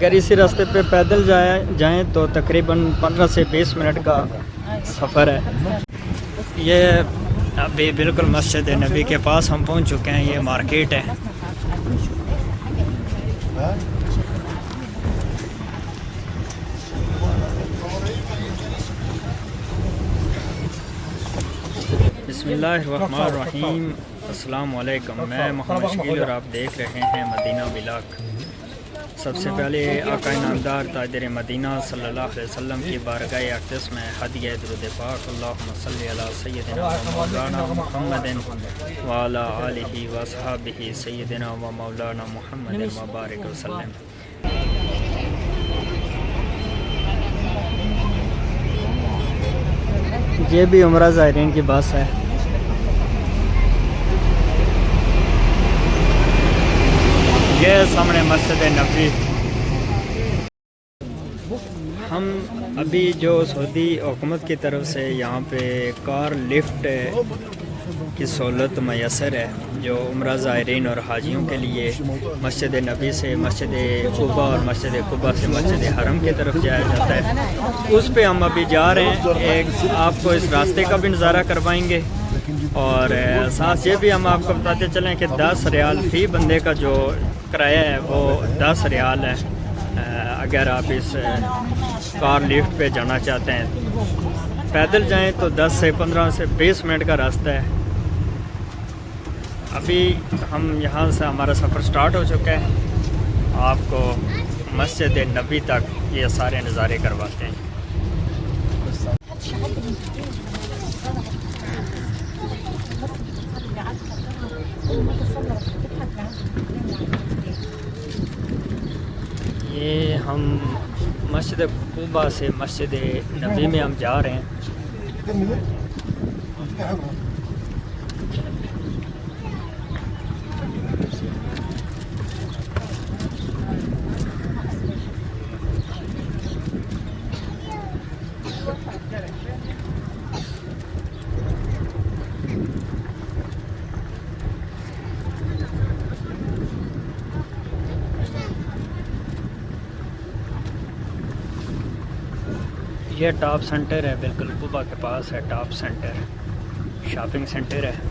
अगर इसी रास्ते पे पैदल जाएं तो तकरीबन 15 से 20 मिनट का सफ़र है। ये अभी बिल्कुल मस्जिद नबी के पास हम पहुंच चुके हैं। ये मार्केट है। बिस्मिल्लाहिर्रहमानिर्रहीम। अस्सलाम वालेकुम। मैं मोहम्मद शकील और आप देख रहे हैं मदीना व्लॉग। सबसे पहले आका नामदार ताजर मदीना सल्लल्लाहु अलैहि वसल्लम की बारगाह अक़दस में हदिया दुरूद पाक अल्लाहुम्मा सल्लि अला सय्यिदिना व मौलाना मुहम्मदिन व अला आलिहि व अस्हाबिहि सय्यिदिना व मौलाना मुहम्मदिन व बारिक वसल्लम। ये भी उम्रा ज़ायरीन की बस है। ये सामने मस्जिद नबी। हम अभी जो सऊदी हुकूमत की तरफ से यहाँ पे कार लिफ्ट की सहूलत मैसर है, जो उम्रा ज़ायरीन और हाजियों के लिए मस्जिद नबी से मस्जिद कुबा और मस्जिद कुबा से मस्जिद हरम की तरफ जाया जाता है, उस पे हम अभी जा रहे हैं। एक आपको इस रास्ते का भी नज़ारा करवाएंगे और साथ ये भी हम आपको बताते चलें कि 10 रियाल फ़ी बंदे का जो किराया है वो 10 रियाल है। अगर आप इस कार लिफ्ट पे जाना चाहते हैं, पैदल जाएं तो 10 से 15 से 20 मिनट का रास्ता है। अभी हम यहाँ से हमारा सफ़र स्टार्ट हो चुका है। आपको मस्जिद नबी तक ये सारे नज़ारे करवाते हैं। ये हम मस्जिद कुबा से मस्जिद नबी में हम जा रहे हैं। ये टॉप सेंटर है, बिल्कुल कुबा के पास है। टॉप सेंटर शॉपिंग सेंटर है।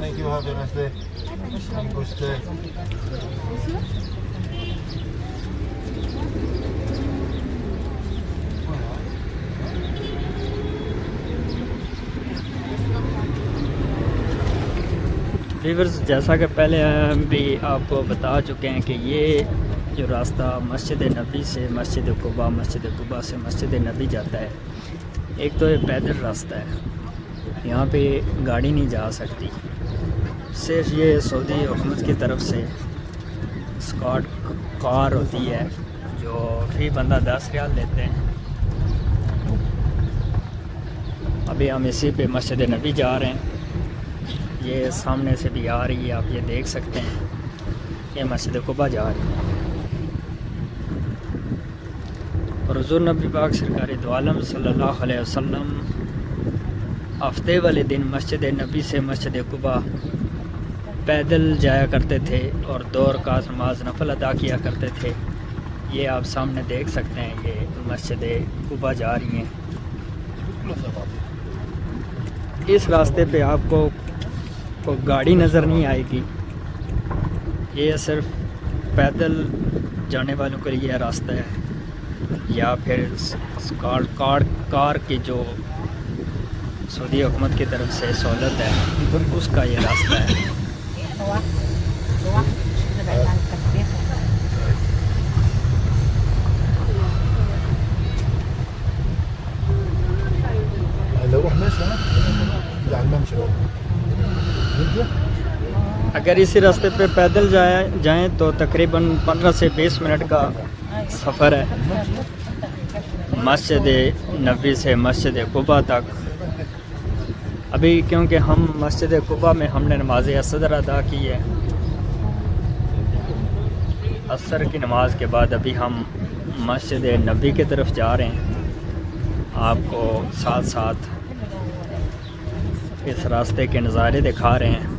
Thank you. Have a nice day. Good stay. Viewers, जैसा कि पहले हम भी आपको बता चुके हैं कि ये जो रास्ता मस्जिद नबी से मस्जिद कुबा से मस्जिद नबी जाता है, एक तो ये पैदल रास्ता है, यहाँ पे गाड़ी नहीं जा सकती। सिर्फ ये सऊदी हुकूमत की तरफ से स्कॉट कार होती है जो फी बंदा 10 रियाल लेते हैं। अभी हम इसी पे मस्जिद नबी जा रहे हैं। ये सामने से भी आ रही है, आप ये देख सकते हैं। ये मस्जिद कुबा जा रही है और हुज़ूर नबी पाक सरकार दो आलम सल्लल्लाहु अलैहि वसल्लम हफ्ते वाले दिन मस्जिद नबी से मस्जिद कुबा पैदल जाया करते थे और 2 रकात नमाज नफल अदा किया करते थे। ये आप सामने देख सकते हैं, ये मस्जिद कुबा जा रही हैं। इस रास्ते पे आपको कोई गाड़ी नज़र नहीं आएगी, ये सिर्फ पैदल जाने वालों के लिए रास्ता है, या फिर कार की जो सऊदी हुकूमत की तरफ से सहूलत है उसका ये रास्ता है। अगर इसी रास्ते पे पैदल जाएं तो तकरीबन 15 से 20 मिनट का सफ़र है मस्जिद नबी से मस्जिद कुबा तक। अभी क्योंकि हम मस्जिद कुबा में हमने नमाज असर अदा की है, असर की नमाज के बाद अभी हम मस्जिद नबी की तरफ जा रहे हैं। आपको साथ साथ इस रास्ते के नज़ारे दिखा रहे हैं।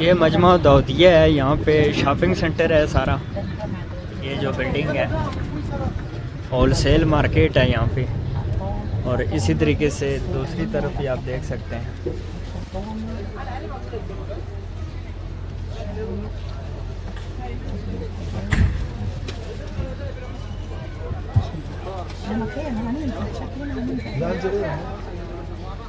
ये मजमा दाऊदिया है, यहाँ पे शॉपिंग सेंटर है सारा। ये जो बिल्डिंग है होल सेल मार्केट है यहाँ पे, और इसी तरीके से दूसरी तरफ भी आप देख सकते हैं।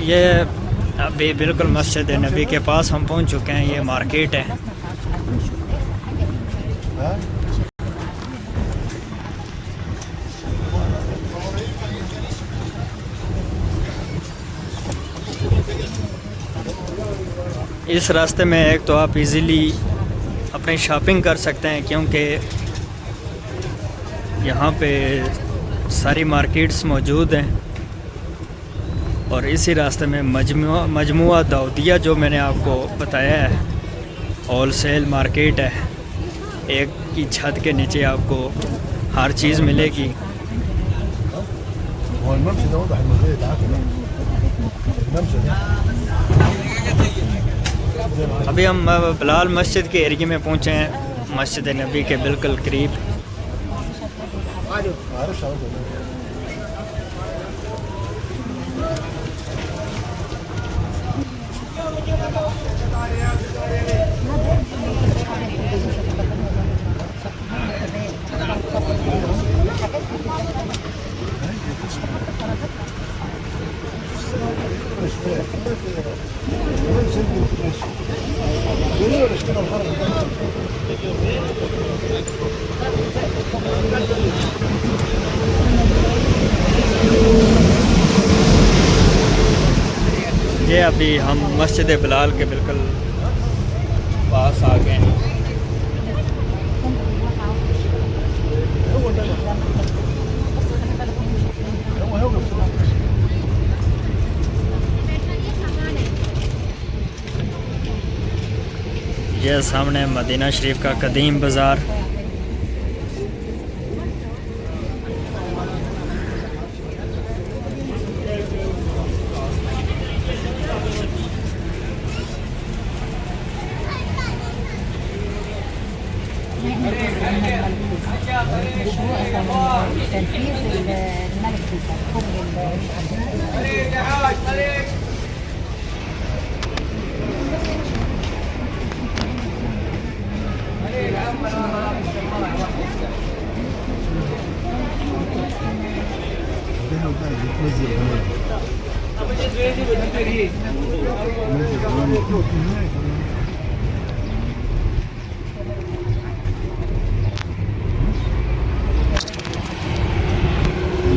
ये अभी बिल्कुल मस्जिद नबी के पास हम पहुंच चुके हैं। ये मार्केट है। इस रास्ते में एक तो आप इजीली अपनी शॉपिंग कर सकते हैं, क्योंकि यहाँ पे सारी मार्केट्स मौजूद हैं, और इसी रास्ते में मजमुआ दाऊदिया जो मैंने आपको बताया है होल सेल मार्केट है। एक की छत के नीचे आपको हर चीज़ मिलेगी। अभी हम बिलाल मस्जिद के एरिया में पहुँचे हैं, मस्जिद नबी के बिल्कुल करीब। ये अभी हम मस्जिद बिलाल के बिल्कुल पास आ गए हैं। ये सामने मदीना शरीफ का कदीम बाज़ार।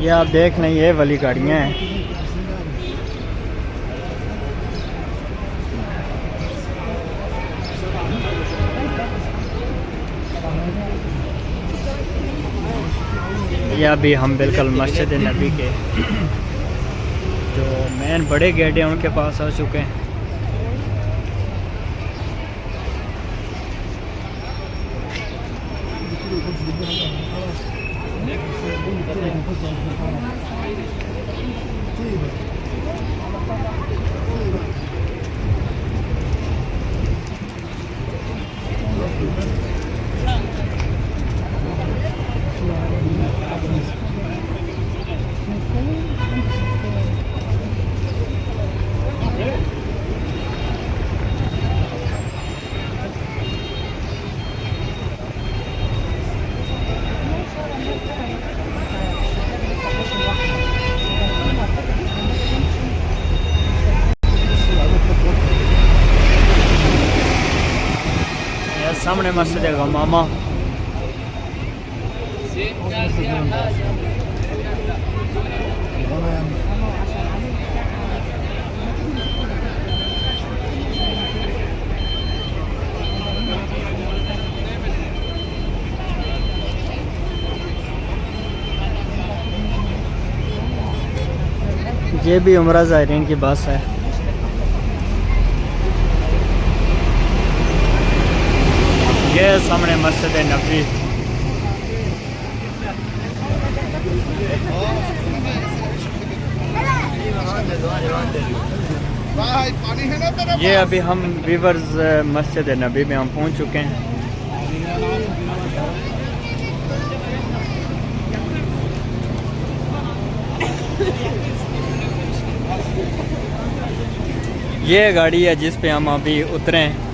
ये आप देख लें ये वाली गाड़ियाँ हैं। ये अभी हम बिल्कुल मस्जिद नबी के जो मेन बड़े गेट हैं उनके पास आ चुके हैं। सामने मस्जिद है गमामा। ये भी उम्रा ज़ायरीन की बस है। ये सामने मस्जिद नबी। ये अभी हम वीवर्स मस्जिद नबी में हम पहुंच चुके हैं। ये गाड़ी है जिस पे हम अभी उतरे हैं।